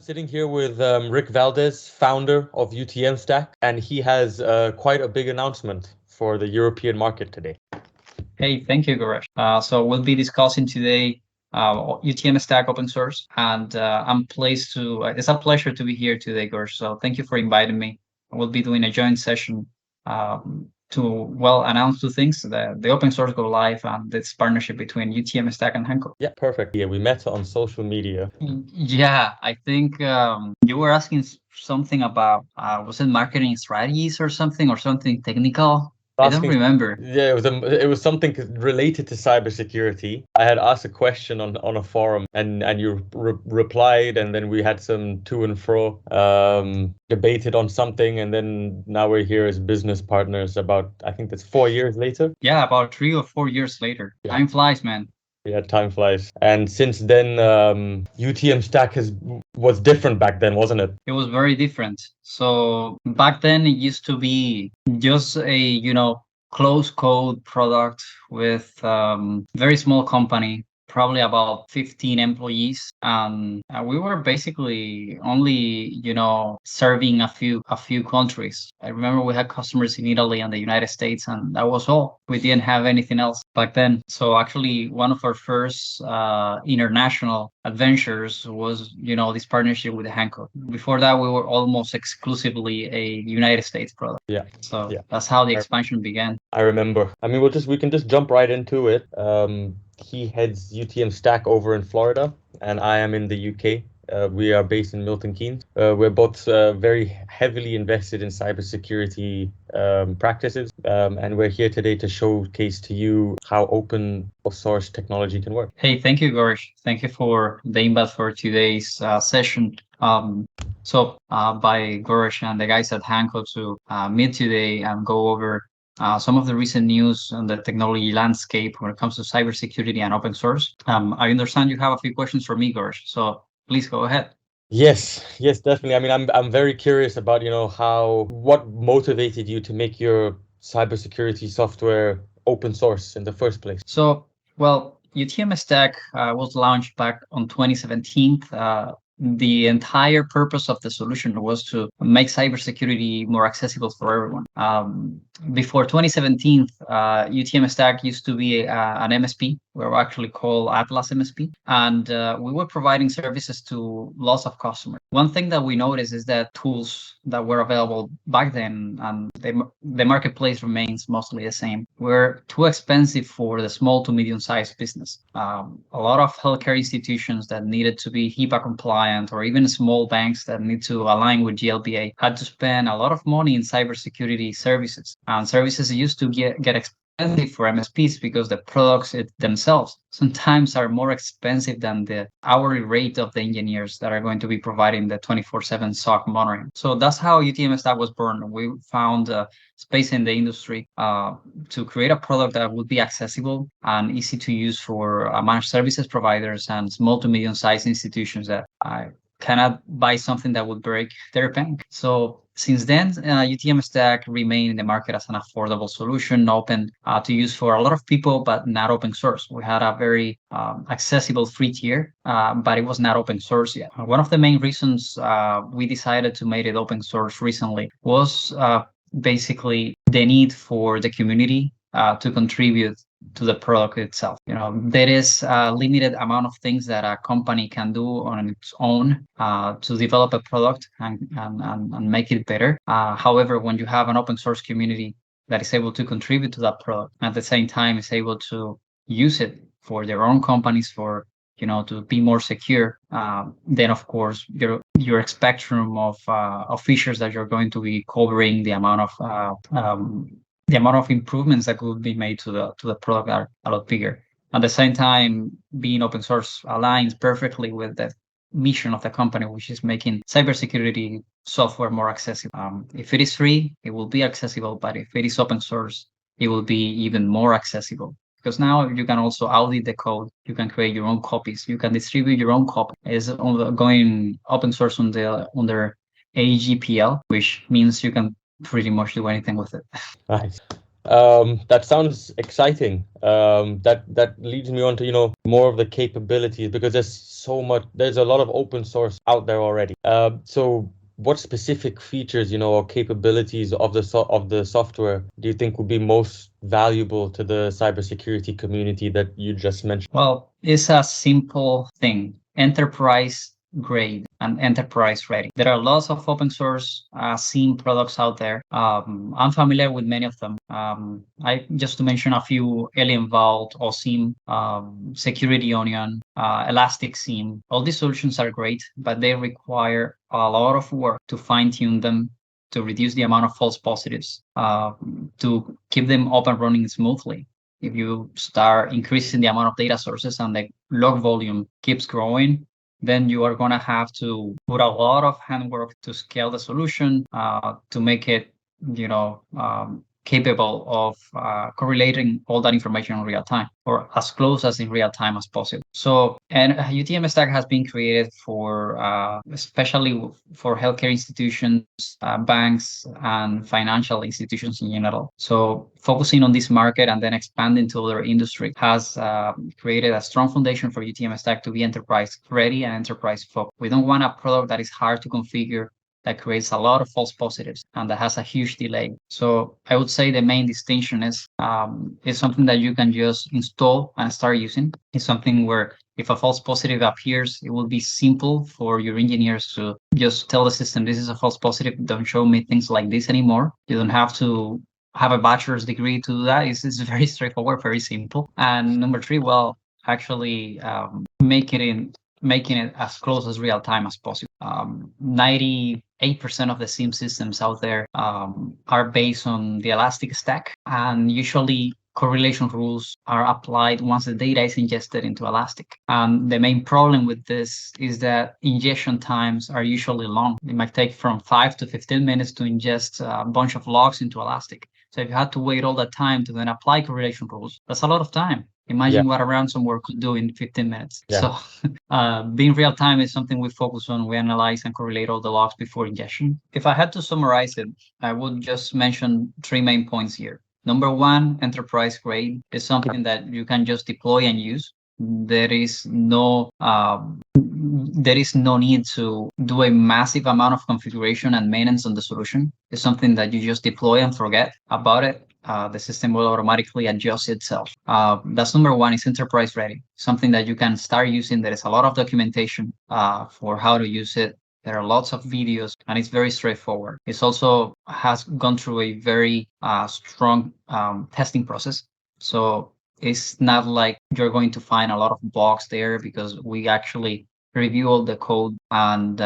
sitting here with Rick Valdez, founder of UTM Stack, and he has quite a big announcement for the European market today. Hey, thank you, Goresh. So we'll be discussing today UTM Stack open source, and it's a pleasure to be here today, Goresh. So thank you for inviting me. We'll be doing a joint session to announce two things: the open source go live and this partnership between UTM Stack and Hanco. Yeah, perfect. Yeah, we met on social media. Yeah, I think you were asking something about was it marketing strategies or something technical? I don't remember. Yeah, it was something related to cybersecurity. I had asked a question on a forum, and you replied, and then we had some to and fro, debated on something, and then now we're here as business partners. I think that's 4 years later. Yeah, about 3 or 4 years later. Yeah. Time flies, man. Yeah, time flies. And since then, UTM Stack was different back then, wasn't it? It was very different. So back then it used to be just a, closed code product with very small company, probably about 15 employees. And we were basically only, serving a few countries. I remember we had customers in Italy and the United States, and that was all. We didn't have anything else back then. So actually one of our first international adventures was, this partnership with Hanco. Before that, we were almost exclusively a United States product. Yeah. So yeah, that's how the expansion began. I remember. I mean, we can just jump right into it. He heads UTM Stack over in Florida, and I am in the UK. We are based in Milton Keynes. We're both very heavily invested in cybersecurity practices, and we're here today to showcase to you how open source technology can work. Hey, thank you, Goresh. Thank you for the invite for today's session. So by Goresh and the guys at Hanco to meet today and go over some of the recent news on the technology landscape when it comes to cybersecurity and open source. I understand you have a few questions for me, Goresh. So please go ahead. Yes, definitely. I mean, I'm very curious about, what motivated you to make your cybersecurity software open source in the first place. So, UTM Stack was launched back on 2017. The entire purpose of the solution was to make cybersecurity more accessible for everyone. Before 2017, UTM Stack used to be an MSP. We were actually called Atlas MSP, and we were providing services to lots of customers. One thing that we noticed is that tools that were available back then and the marketplace remains mostly the same, were too expensive for the small to medium-sized business. A lot of healthcare institutions that needed to be HIPAA compliant, or even small banks that need to align with GLBA, had to spend a lot of money in cybersecurity services. And services used to get expensive for MSPs because the products themselves sometimes are more expensive than the hourly rate of the engineers that are going to be providing the 24/7 SOC monitoring. So that's how UTM Stack was born. We found space in the industry to create a product that would be accessible and easy to use for managed services providers and small to medium-sized institutions that cannot buy something that would break their bank. So since then, UTM Stack remained in the market as an affordable solution, open to use for a lot of people, but not open source. We had a very accessible free tier, but it was not open source yet. One of the main reasons we decided to make it open source recently was basically the need for the community to contribute to the product itself. There is a limited amount of things that a company can do on its own to develop a product and make it better. However, when you have an open source community that is able to contribute to that product, at the same time is able to use it for their own companies, for to be more secure, then of course your spectrum of features that you're going to be covering, the amount of improvements that could be made to the product are a lot bigger. At the same time, being open source aligns perfectly with the mission of the company, which is making cybersecurity software more accessible. If it is free, it will be accessible, but if it is open source, it will be even more accessible. Because now you can also audit the code, you can create your own copies, you can distribute your own copy. It's going open source under AGPL, which means you can pretty much do anything with it. Nice. That sounds exciting. That leads me on to, more of the capabilities, because there's a lot of open source out there already. So what specific features, or capabilities of the software do you think would be most valuable to the cybersecurity community that you just mentioned? Well, it's a simple thing. Enterprise grade and enterprise ready. There are lots of open source SIEM products out there. I'm familiar with many of them. I just to mention a few: Alien Vault, OSIM, Security Onion, Elastic SIEM. All these solutions are great, but they require a lot of work to fine tune them, to reduce the amount of false positives, to keep them up and running smoothly. If you start increasing the amount of data sources and the log volume keeps growing, then you are going to have to put a lot of handwork to scale the solution, to make it, capable of correlating all that information in real time, or as close as in real time as possible. So, and UTM Stack has been created for, especially for healthcare institutions, banks, and financial institutions in general. So focusing on this market and then expanding to other industry has created a strong foundation for UTM Stack to be enterprise ready and enterprise focused. We don't want a product that is hard to configure, that creates a lot of false positives, and that has a huge delay. So I would say the main distinction is it's something that you can just install and start using. It's something where if a false positive appears, it will be simple for your engineers to just tell the system, this is a false positive, don't show me things like this anymore. You don't have to have a bachelor's degree to do that. It's very straightforward, very simple. And number three, well, actually making it as close as real time as possible. 98% of the SIEM systems out there are based on the Elastic Stack, and usually correlation rules are applied once the data is ingested into Elastic. The main problem with this is that ingestion times are usually long. It might take from 5 to 15 minutes to ingest a bunch of logs into Elastic. So if you had to wait all that time to then apply correlation rules, that's a lot of time. Imagine what a ransomware could do in 15 minutes. Yeah. So being real time is something we focus on. We analyze and correlate all the logs before ingestion. If I had to summarize it, I would just mention three main points here. Number one, enterprise grade is something that you can just deploy and use. There is no need to do a massive amount of configuration and maintenance on the solution. It's something that you just deploy and forget about it. The system will automatically adjust itself. That's number one, is enterprise ready, something that you can start using. There is a lot of documentation for how to use it. There are lots of videos, and it's very straightforward. It also has gone through a very strong testing process. So it's not like you're going to find a lot of bugs there, because we actually review all the code, and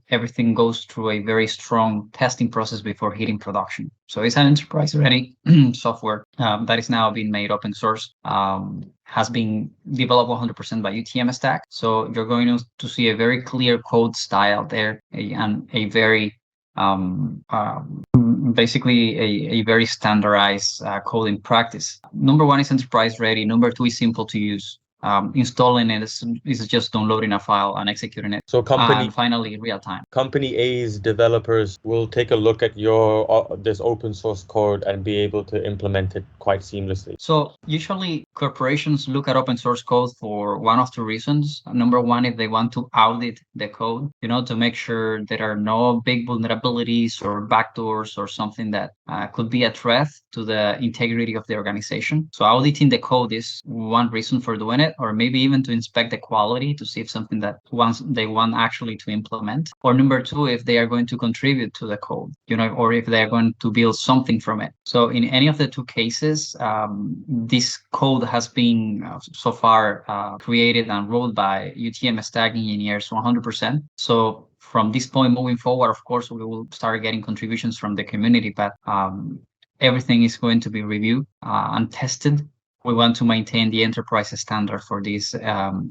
everything goes through a very strong testing process before hitting production. So it's an enterprise ready software that is now being made open source, has been developed 100% by UTM Stack. So you're going to see a very clear code style there, and a very basically a very standardized coding practice. Number one is enterprise ready. Number two is simple to use. Installing it is just downloading a file and executing it. So and finally, real time. Company A's developers will take a look at your this open source code and be able to implement it quite seamlessly. So usually corporations look at open source code for one of two reasons. Number one, if they want to audit the code, to make sure there are no big vulnerabilities or backdoors or something that could be a threat to the integrity of the organization. So auditing the code is one reason for doing it, or maybe even to inspect the quality to see if something that they want actually to implement. Or number two, if they are going to contribute to the code, or if they are going to build something from it. So in any of the two cases, this code has been so far created and wrote by UTM Stack engineers 100%. So from this point moving forward, of course, we will start getting contributions from the community, but everything is going to be reviewed and tested. We want to maintain the enterprise standard for this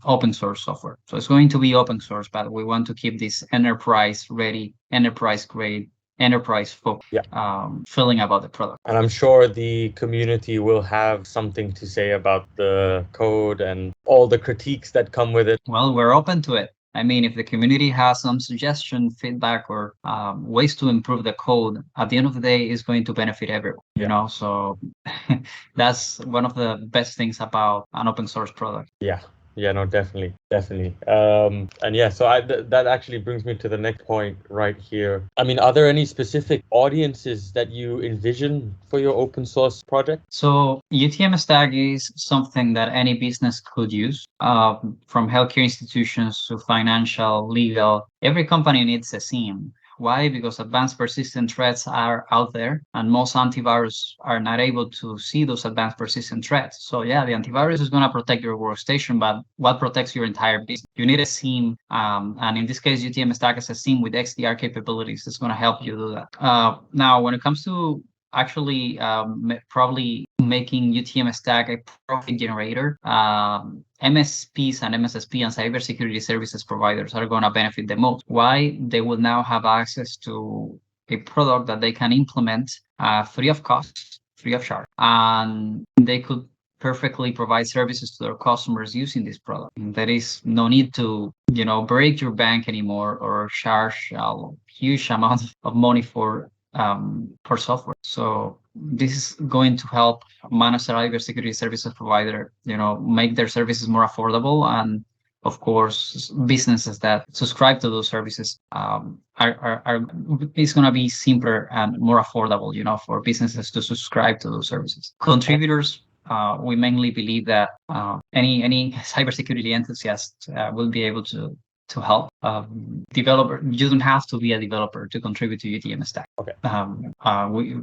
open source software. So it's going to be open source, but we want to keep this enterprise ready, enterprise grade, enterprise focused feeling about the product. And I'm sure the community will have something to say about the code and all the critiques that come with it. Well, we're open to it. I mean, if the community has some suggestion, feedback, or ways to improve the code, at the end of the day, is going to benefit everyone. So that's one of the best things about an open source product. Yeah, no, definitely. And yeah, so that actually brings me to the next point right here. I mean, are there any specific audiences that you envision for your open source project? So UTM Stack is something that any business could use, from healthcare institutions to financial, legal. Every company needs a SIEM. Why? Because advanced persistent threats are out there, and most antivirus are not able to see those advanced persistent threats. So yeah, the antivirus is going to protect your workstation, but what protects your entire business? You need a SIEM, and in this case, UTM Stack is a SIEM with XDR capabilities. That's going to help you do that. Now, when it comes to actually probably making UTM Stack a profit generator, MSPs and MSSP and cybersecurity services providers are going to benefit the most. Why? They will now have access to a product that they can implement free of cost, free of charge, and they could perfectly provide services to their customers using this product. There is no need to, break your bank anymore or charge a huge amount of money for software. So this is going to help managed cybersecurity services provider, make their services more affordable. And of course, businesses that subscribe to those services it's going to be simpler and more affordable, for businesses to subscribe to those services. Contributors, we mainly believe that any cybersecurity enthusiast will be able to help. Developer, you don't have to be a developer to contribute to UTM Stack. Okay.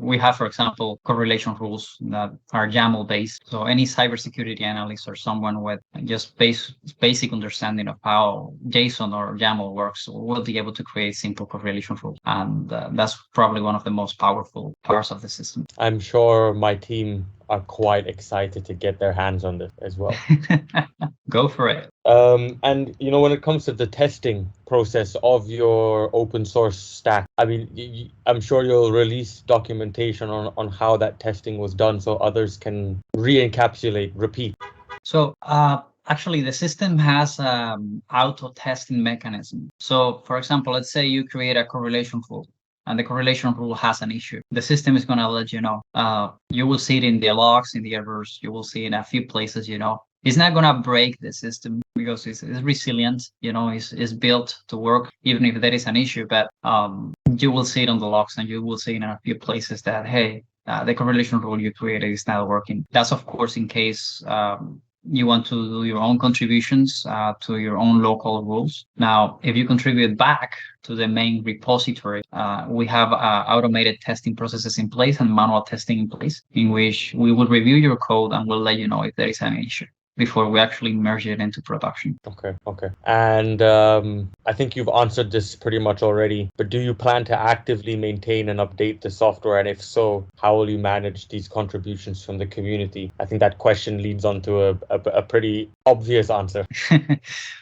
We have, for example, correlation rules that are YAML based. So any cybersecurity analyst or someone with just basic understanding of how JSON or YAML works will be able to create simple correlation rules. And that's probably one of the most powerful parts of the system. I'm sure my team are quite excited to get their hands on this as well. Go for it. And when it comes to the testing process of your open source stack, I mean, I'm sure you'll release documentation on how that testing was done so others can re-encapsulate, repeat. So actually, the system has auto testing mechanism. So for example, let's say you create a correlation rule, and the correlation rule has an issue. The system is going to let you know. You will see it in the logs, in the errors. You will see it in a few places, It's not going to break the system because it's resilient, it's built to work even if there is an issue. But you will see it on the logs, and you will see it in a few places that, hey, the correlation rule you created is not working. That's, of course, in case you want to do your own contributions to your own local rules. Now, if you contribute back to the main repository, we have automated testing processes in place and manual testing in place, in which we will review your code and we'll let you know if there is an issue before we actually merge it into production. Okay. And I think you've answered this pretty much already, but do you plan to actively maintain and update the software? And if so, how will you manage these contributions from the community? I think that question leads on to a pretty obvious answer.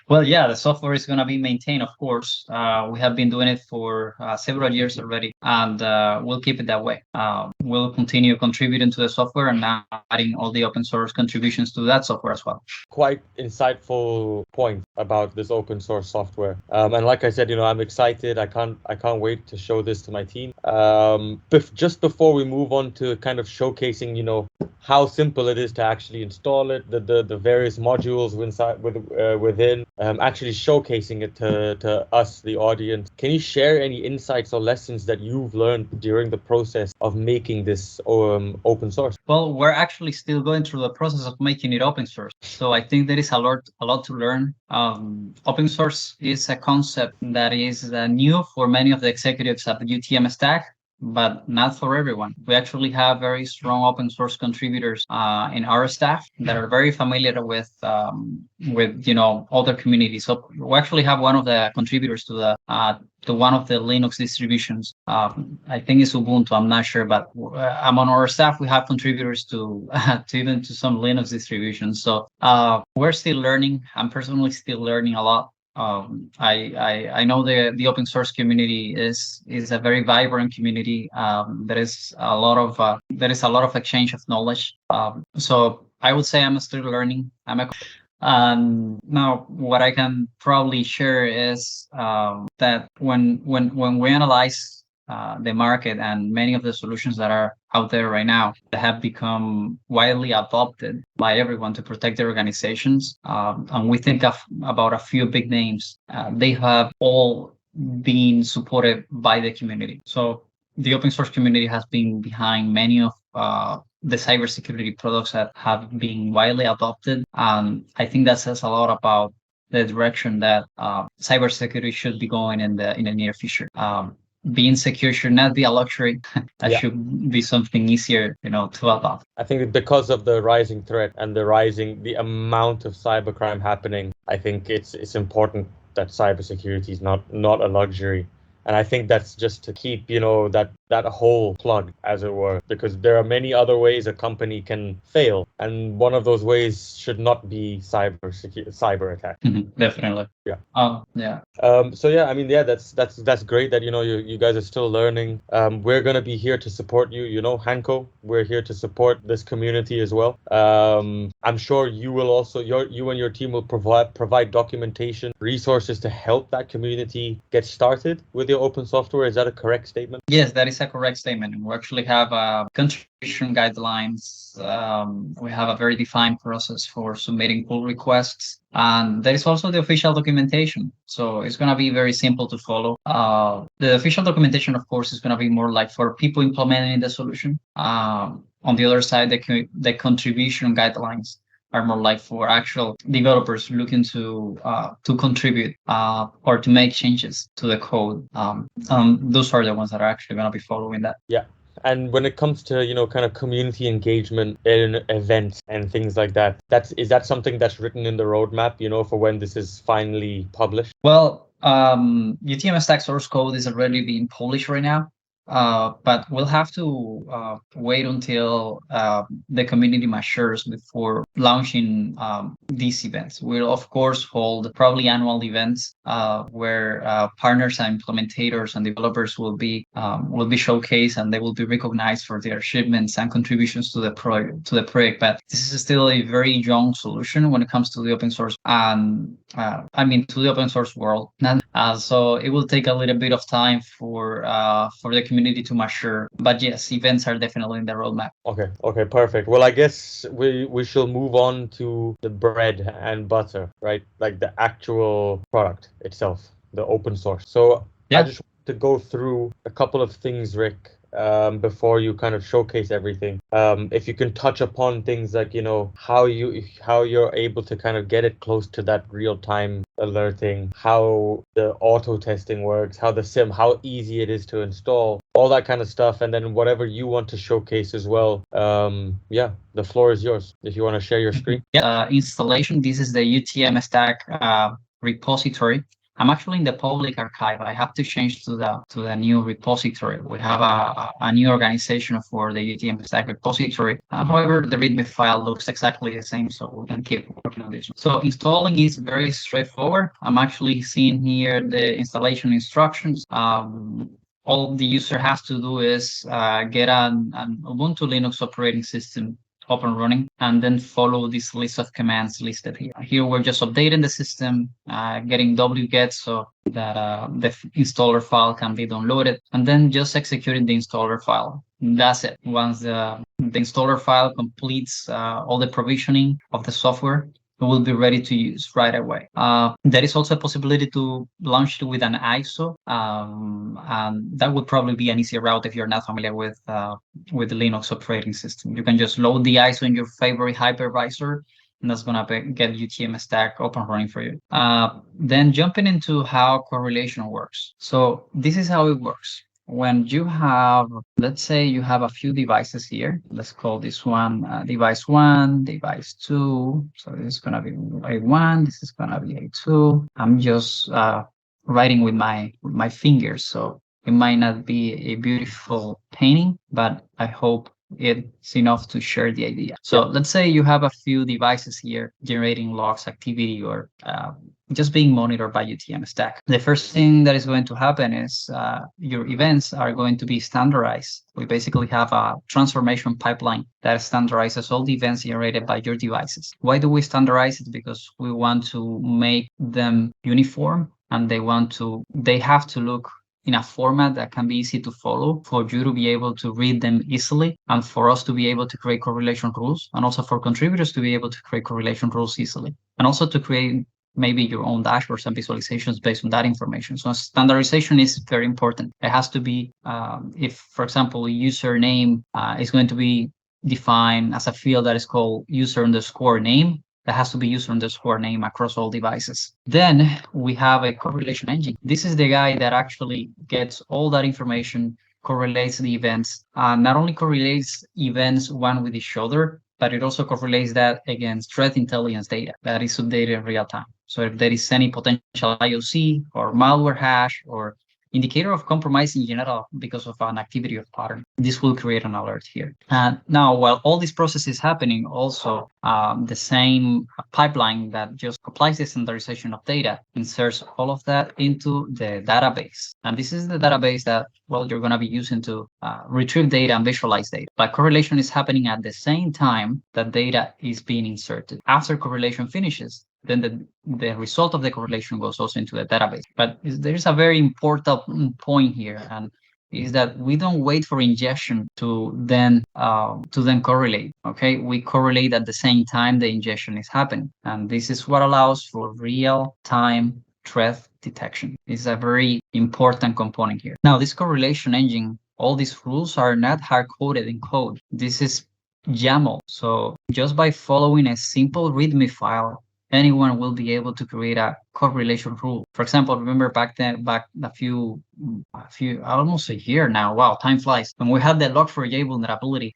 Well, yeah, the software is going to be maintained, of course. We have been doing it for several years already, and we'll keep it that way. We'll continue contributing to the software and now adding all the open source contributions to that software as well. Quite insightful point about this open source software. And like I said, I'm excited. I can't wait to show this to my team. Just before we move on to kind of showcasing, how simple it is to actually install it, the various modules within, actually showcasing it to us, the audience. Can you share any insights or lessons that you've learned during the process of making this open source? Well, we're actually still going through the process of making it open source. So I think there is a lot to learn. Open source is a concept that is new for many of the executives at the UTM Stack, but not for everyone. We actually have very strong open source contributors in our staff that are very familiar with other communities. So we actually have one of the contributors to one of the Linux distributions. I think it's Ubuntu. I'm not sure, but among our staff, we have contributors to even to some Linux distributions. So we're still learning. I'm personally still learning a lot. I know the open source community is a very vibrant community. There is a lot of exchange of knowledge. So I would say I'm still learning. Now, what I can probably share is that when we analyze the market and many of the solutions that are out there right now that have become widely adopted by everyone to protect their organizations, and we think about a few big names, they have all been supported by the community. So the open source community has been behind many of the cybersecurity products that have been widely adopted. I think that says a lot about the direction that cybersecurity should be going in the near future. Being secure should not be a luxury. That Yeah. should be something easier, to adopt. I think because of the rising threat and the amount of cybercrime happening, I think it's important that cybersecurity is not a luxury. And I think that's just to keep, that hole plugged, as it were, because there are many other ways a company can fail, and one of those ways should not be cyber attack. Definitely. Yeah. Yeah. So yeah, I mean, yeah, that's great that you guys are still learning. We're gonna be here to support you. Hanco, we're here to support this community as well. I'm sure you will also you and your team will provide documentation, resources to help that community get started with your open software. Is that a correct statement? Yes, that is a correct statement. We actually have contribution guidelines. We have a very defined process for submitting pull requests. And there is also the official documentation. So it's going to be very simple to follow. The official documentation, of course, is going to be more like for people implementing the solution. On the other side, the contribution guidelines are more like for actual developers looking to contribute or to make changes to the code. Those are the ones that are actually going to be following that. Yeah. And when it comes to, kind of community engagement in events and things like that, is that something that's written in the roadmap, for when this is finally published? Well, UTM Stack source code is already being published right now. But we'll have to wait until the community matures before launching these events. We'll of course hold probably annual events where partners and implementators and developers will be showcased, and they will be recognized for their achievements and contributions to the project. But this is still a very young solution when it comes to the open source and to the open source world. So it will take a little bit of time for the community to mature. But yes, events are definitely in the roadmap. Okay, perfect. Well, I guess we shall move on to the bread and butter, right? Like the actual product itself, the open source. So Yeah. I just want to go through a couple of things, Rick, before you kind of showcase everything. If you can touch upon things like, how you're able to kind of get it close to that real-time alerting, how the auto testing works, how easy it is to install, all that kind of stuff, and then whatever you want to showcase as well. Yeah, the floor is yours if you want to share your screen. Yeah. Installation. This is the UTM Stack repository. I'm actually in the public archive. I have to change to the new repository. We have a new organization for the UTM Stack repository. However, the README file looks exactly the same, so we can keep working on this one. So installing is very straightforward. I'm actually seeing here the installation instructions. All the user has to do is get an Ubuntu Linux operating system up and running, and then follow this list of commands listed here. Here we're just updating the system, getting wget so that the installer file can be downloaded, and then just executing the installer file. That's it. Once the installer file completes all the provisioning of the software, it will be ready to use right away. There is also a possibility to launch it with an ISO, and that would probably be an easier route if you're not familiar with the Linux operating system. You can just load the ISO in your favorite hypervisor, and that's going to get UTM Stack up and running for you. Then jumping into how correlation works. So this is how it works. When you have, let's say you have a few devices here, let's call this one device 1, device 2. So this is going to be A1, this is going to be A2. I'm just writing with my fingers, so it might not be a beautiful painting, but I hope it's enough to share the idea. So let's say you have a few devices here generating logs activity or just being monitored by UTM Stack. The first thing that is going to happen is your events are going to be standardized. We basically have a transformation pipeline that standardizes all the events generated by your devices. Why do we standardize it? Because we want to make them uniform, and they have to look in a format that can be easy to follow for you to be able to read them easily, and for us to be able to create correlation rules, and also for contributors to be able to create correlation rules easily, and also to create maybe your own dashboards and visualizations based on that information. So standardization is very important. It has to be, if, for example, a username is going to be defined as a field that is called user_name, that has to be user_name across all devices. Then we have a correlation engine. This is the guy that actually gets all that information, correlates the events, not only correlates events one with each other, but it also correlates that against threat intelligence data that is updated in real time. So if there is any potential IOC or malware hash or indicator of compromise in general because of an activity or pattern, this will create an alert here. And now, while all this process is happening, also the same pipeline that just applies the standardization of data inserts all of that into the database. And this is the database that, well, you're going to be using to retrieve data and visualize data. But correlation is happening at the same time that data is being inserted. After correlation finishes, then the result of the correlation goes also into the database. But there's a very important point here, and is that we don't wait for ingestion to then correlate. Okay, we correlate at the same time the ingestion is happening, and this is what allows for real-time threat detection. It's a very important component here. Now, this correlation engine, all these rules are not hard-coded in code. This is YAML. So just by following a simple README file, anyone will be able to create a correlation rule. For example, remember back a few almost a year now. Wow, time flies. When we had the Log4j vulnerability,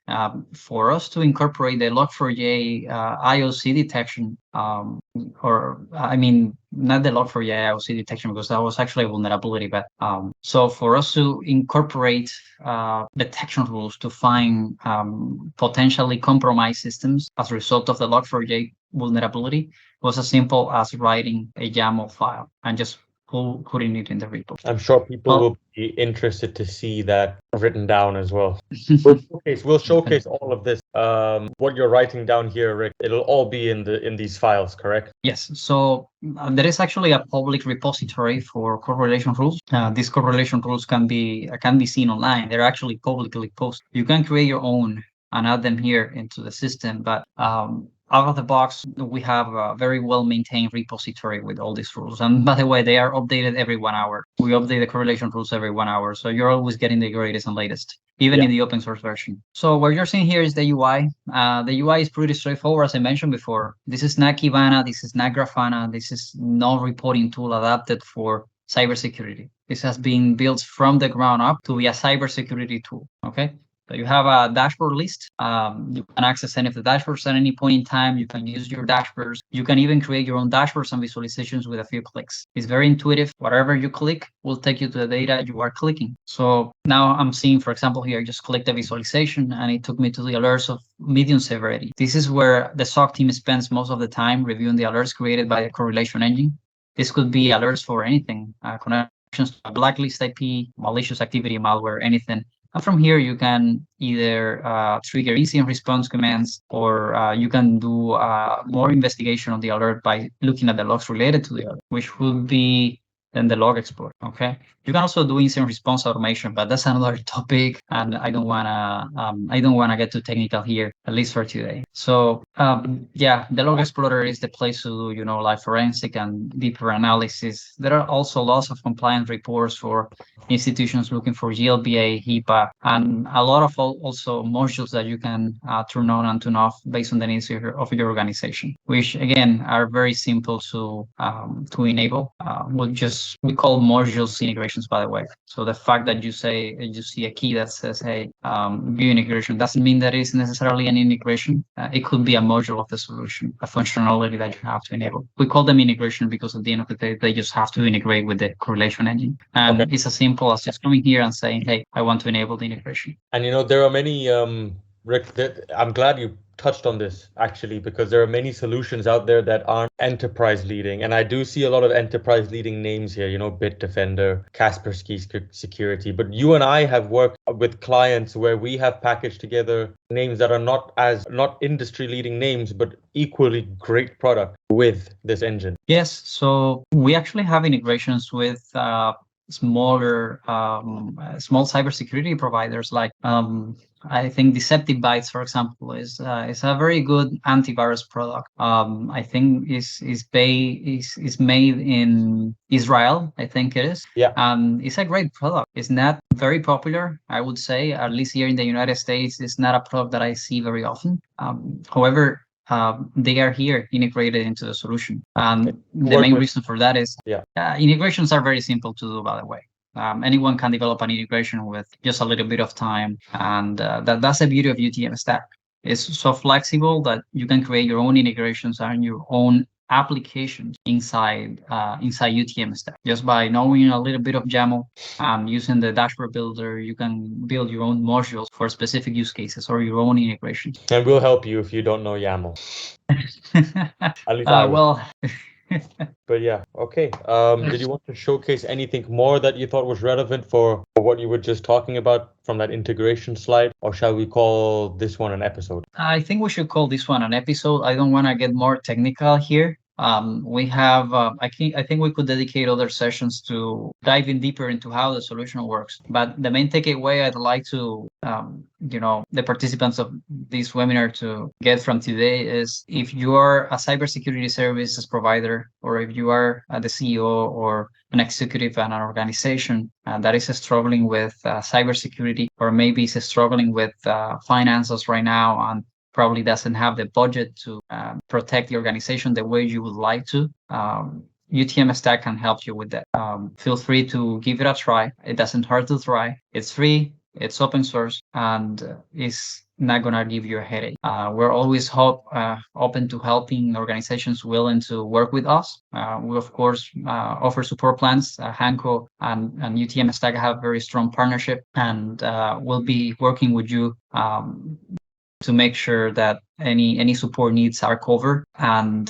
for us to incorporate the Log4j IOC detection, or I mean, not the Log4j IOC detection because that was actually a vulnerability, but so for us to incorporate detection rules to find potentially compromised systems as a result of the Log4j vulnerability was as simple as writing a YAML file and just putting it in the repo. I'm sure people will be interested to see that written down as well. We'll showcase all of this. What you're writing down here, Rick, it'll all be in these files, correct? Yes. So there is actually a public repository for correlation rules. These correlation rules can be seen online. They're actually publicly posted. You can create your own and add them here into the system, but out of the box, we have a very well-maintained repository with all these rules. And by the way, they are updated every 1 hour. We update the correlation rules every 1 hour. So you're always getting the greatest and latest, even in the open source version. So what you're seeing here is the UI. The UI is pretty straightforward, as I mentioned before. This is not Kibana. This is not Grafana. This is no reporting tool adapted for cybersecurity. This has been built from the ground up to be a cybersecurity tool, okay? So you have a dashboard list. You can access any of the dashboards at any point in time. You can use your dashboards. You can even create your own dashboards and visualizations with a few clicks. It's very intuitive. Whatever you click will take you to the data you are clicking. So now I'm seeing, for example, here, I just clicked the visualization and it took me to the alerts of medium severity. This is where the SOC team spends most of the time reviewing the alerts created by the correlation engine. This could be alerts for anything, connections to a blacklist IP, malicious activity, malware, anything. And from here, you can either trigger incident response commands, or you can do more investigation on the alert by looking at the logs related to the alert, which would be then the log explorer. Okay. You can also do incident response automation, but that's another topic, and I don't wanna get too technical here, at least for today. So the log explorer is the place to do, like forensic and deeper analysis. There are also lots of compliance reports for institutions looking for GLBA, HIPAA, and a lot of also modules that you can turn on and turn off based on the needs of your organization, which again are very simple to enable. We call modules integrations, by the way. So the fact that you see a key that says, hey, view integration doesn't mean that it's necessarily an integration. It could be a module of the solution, a functionality that you have to enable. We call them integration because at the end of the day, they just have to integrate with the correlation engine. And it's as simple as just coming here and saying, hey, I want to enable the integration. And there are many, Rick, I'm glad you touched on this actually, because there are many solutions out there that aren't enterprise leading. And I do see a lot of enterprise leading names here, Bitdefender, Kaspersky Security. But you and I have worked with clients where we have packaged together names that are not industry leading names, but equally great product with this engine. Yes, so we actually have integrations with small cybersecurity providers like I think Deceptive Bytes, for example, is a very good antivirus product. I think is made in Israel. I think it is. Yeah. It's a great product. It's not very popular, I would say, at least here in the United States. It's not a product that I see very often. However, they are here integrated into the solution. The main reason for that is integrations are very simple to do, by the way. Anyone can develop an integration with just a little bit of time. And that's the beauty of UTM Stack. It's so flexible that you can create your own integrations and your own applications inside UTM Stack. Just by knowing a little bit of YAML and using the dashboard builder, you can build your own modules for specific use cases or your own integrations. And we'll help you if you don't know YAML. At least I will. But yeah, okay. Did you want to showcase anything more that you thought was relevant for what you were just talking about from that integration slide? Or shall we call this one an episode? I think we should call this one an episode. I don't want to get more technical here. We have, I think we could dedicate other sessions to diving deeper into how the solution works. But the main takeaway I'd like to, the participants of this webinar to get from today is, if you are a cybersecurity services provider, or if you are the CEO or an executive at an organization that is struggling with cybersecurity, or maybe is struggling with finances right now and probably doesn't have the budget to protect the organization the way you would like to, UTM Stack can help you with that. Feel free to give it a try. It doesn't hurt to try. It's free, it's open source, and it's not going to give you a headache. We're always open to helping organizations willing to work with us. We, of course, offer support plans. Hanco and UTM Stack have very strong partnership, and we'll be working with you to make sure that any support needs are covered. And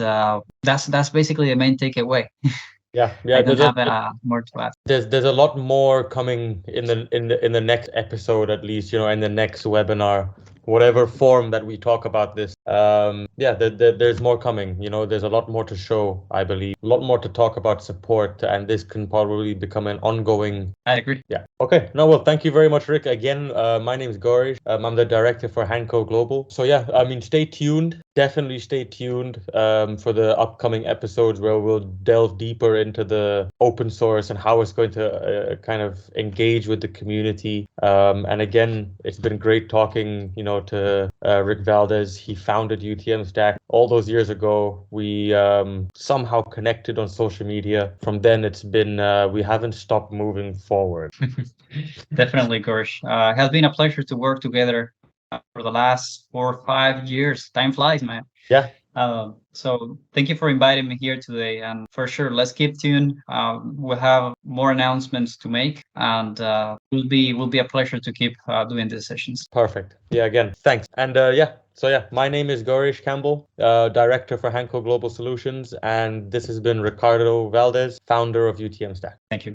that's basically the main takeaway. Yeah. I don't have more to add. There's a lot more coming in the next episode, at least, in the next webinar, whatever form that we talk about this. There's more coming. There's a lot more to show, I believe, a lot more to talk about support, and this can probably become an ongoing. I agree. Yeah. Okay. No, well, thank you very much, Rick. Again, my name is Gorish. I'm the director for Hanco Global. So yeah, stay tuned. Definitely stay tuned for the upcoming episodes where we'll delve deeper into the open source and how it's going to kind of engage with the community. And again, it's been great talking, to Rick Valdez. He founded UTM Stack all those years ago. We somehow connected on social media. From then, it's been we haven't stopped moving forward. Definitely, Gorish. It has been a pleasure to work together for the last 4 or 5 years. Time flies, man. Yeah. So thank you for inviting me here today, and for sure, let's keep tuned. We'll have more announcements to make, and will be a pleasure to keep doing these sessions. Perfect. Yeah, again, thanks. And my name is Gorish Campbell, director for Hanco Global Solutions, and this has been Ricardo Valdez, founder of UTM Stack. Thank you.